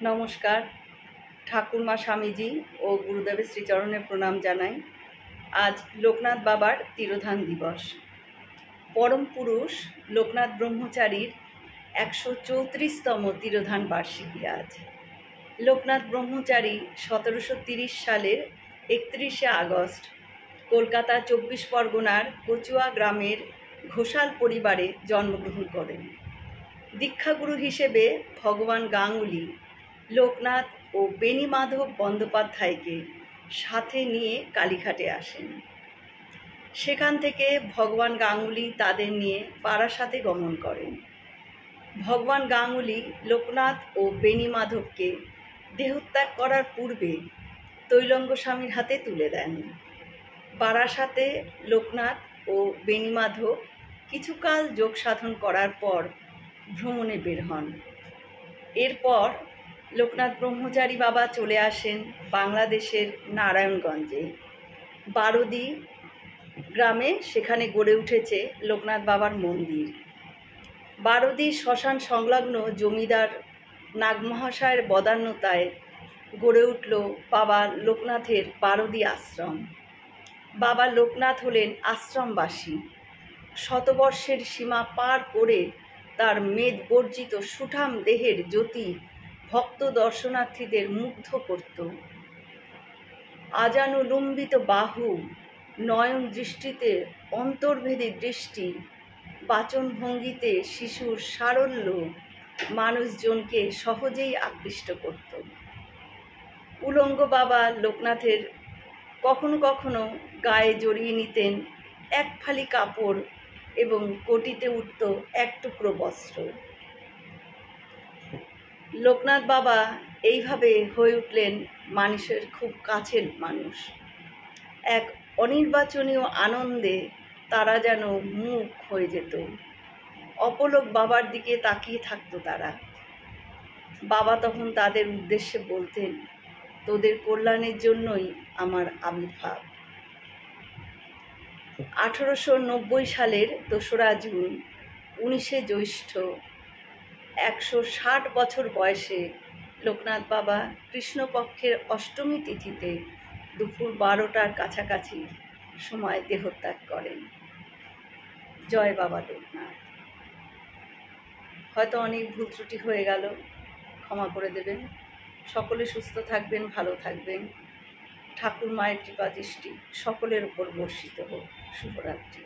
নমস্কার। ঠাকুরমা স্বামীজি ও গুরুদেবের শ্রীচরণে প্রণাম জানাই। আজ লোকনাথ বাবার তিরোধান দিবস। পরম পুরুষ লোকনাথ ব্রহ্মচারীর 134তম তিরোধান বার্ষিকী আজ। লোকনাথ ব্রহ্মচারী 1730 সালের 31শে আগস্ট কলকাতা 24 পরগনার কচুয়া গ্রামের ঘোষাল পরিবারে জন্মগ্রহণ করেন। দীক্ষাগুরু হিসেবে ভগবান গাঙ্গুলি লোকনাথ ও বেণীমাধব বন্দ্যোপাধ্যায়কে সাথে নিয়ে কালীঘাটে আসেন। সেখান থেকে ভগবান গাঙ্গুলি তাদের নিয়ে বারাসাতে গমন করেন। ভগবান গাঙ্গুলি লোকনাথ ও বেণীমাধবকে দেহত্যাগ করার পূর্বে তৈলঙ্গ স্বামীর হাতে তুলে দেন। বারাসাতে লোকনাথ ও বেণীমাধব কিছুকাল যোগ সাধন করার পর ভ্রমণে বের হন। এরপর লোকনাথ ব্রহ্মচারী বাবা চলে আসেন বাংলাদেশের নারায়ণগঞ্জে বারোদি গ্রামে। সেখানে গড়ে উঠেছে লোকনাথ বাবার মন্দির। বারোদি শ্মশান সংলগ্ন জমিদার নাগমহাশয়ের বদান্যতায় গড়ে উঠল বাবা লোকনাথের বারোদি আশ্রম। বাবা লোকনাথ হলেন আশ্রমবাসী। শতবর্ষের সীমা পার করে তার মেদ বর্জিত সুঠাম দেহের জ্যোতি ভক্ত দর্শনার্থীদের মুগ্ধ করত। আজানুলম্বিত বাহু, নয়ন দৃষ্টিতে অন্তর্ভেদী দৃষ্টি, বাচন ভঙ্গিতে শিশুর সারল্য মানুষজনকে সহজেই আকৃষ্ট করত। উলঙ্গ বাবা লোকনাথের কখনো কখনো গায়ে জড়িয়ে নিতেন এক ফালি কাপড় এবং কটিতে উঠত এক টুকরো বস্ত্র। লোকনাথ বাবা এইভাবে হয়ে উঠলেন মানুষের খুব কাছের মানুষ। এক অনির্বাচনীয় আনন্দে তারা যেন মুখ হয়ে যেত। অপলক বাবার দিকে তাকিয়ে থাকতো তারা। বাবা তখন তাদের উদ্দেশ্যে বলতেন, তোদের কল্যাণের জন্যই আমার আবির্ভাব। 1890 সালের 2রা জুন 19শে জ্যৈষ্ঠ 160 বছর বয়সে লোকনাথ বাবা কৃষ্ণপক্ষের অষ্টমী তিথিতে দুপুর 12টার কাছাকাছি সময় দেহত্যাগ করেন। জয় বাবা লোকনাথ। হয়তো অনেক ভুল ত্রুটি হয়ে গেল, ক্ষমা করে দেবেন। সকলে সুস্থ থাকবেন, ভালো থাকবেন। ঠাকুর মায়ের কৃপা দৃষ্টি সকলের উপর বর্ষিত হোক। শুভরাত্রি।